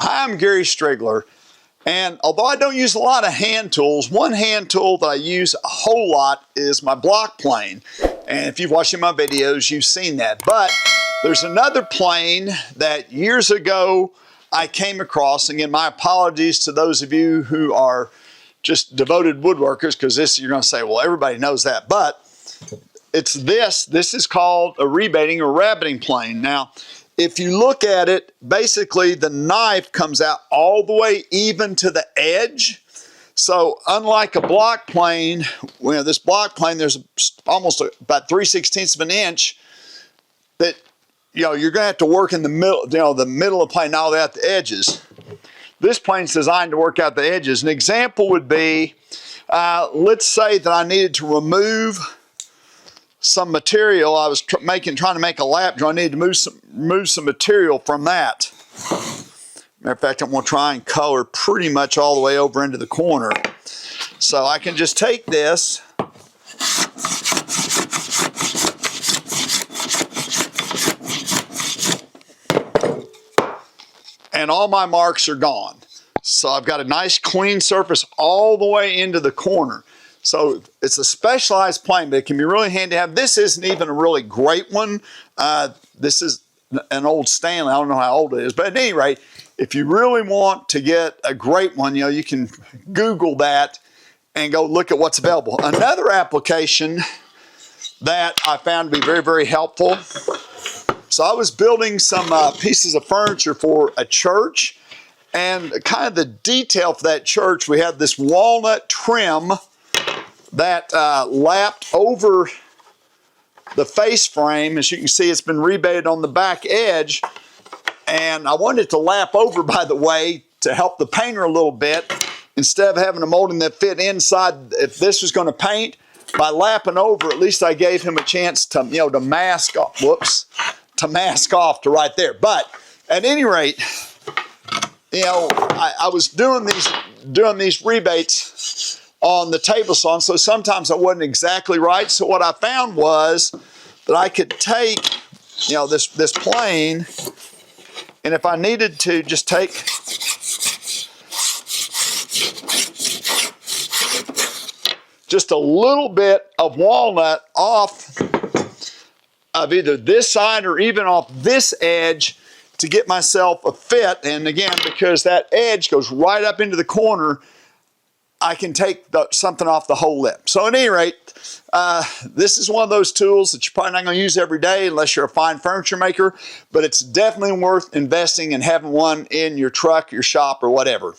Hi, I'm Gary Striegler, and although I don't use a lot of hand tools, one hand tool that I use a whole lot is my block plane. And if you've watched my videos, you've seen that. But there's another plane that years ago I came across. Again, my apologies to those of you who are just devoted woodworkers, because this, you're going to say, well, everybody knows that. But it's this. This is called a rebating or rabbeting plane. Now, if you look at it, basically the knife comes out all the way even to the edge. So unlike a block plane, this block plane, there's almost about 3/16 of an inch that, you're going to have to work in the middle, the middle of the plane, not at the edges. This plane's designed to work out the edges. An example would be, let's say that I needed to remove some material. I was trying to make a lap joint. I needed to move some material from that. Matter of fact, I'm going to try and color pretty much all the way over into the corner. So I can just take this and all my marks are gone. So I've got a nice clean surface all the way into the corner. So it's a specialized plane, but it can be really handy to have. This isn't even a really great one. This is an old Stanley. I don't know how old it is, but at any rate, if you really want to get a great one, you can Google that and go look at what's available. Another application that I found to be very, very helpful. So I was building some pieces of furniture for a church, and kind of the detail for that church, we had this walnut trim that lapped over the face frame. As you can see, it's been rebated on the back edge, and I wanted it to lap over, by the way, to help the painter a little bit. Instead of having a molding that fit inside, if this was going to paint, by lapping over, at least I gave him a chance to, to mask off. Whoops, to mask off to right there. But at any rate, I was doing these rebates on the table saw, so sometimes I wasn't exactly right. So what I found was that I could take, this plane, and if I needed to, just take just a little bit of walnut off of either this side or even off this edge to get myself a fit. And again, because that edge goes right up into the corner, I can take something off the whole lip. So at any rate, this is one of those tools that you're probably not going to use every day unless you're a fine furniture maker, but it's definitely worth investing and having one in your truck, your shop, or whatever.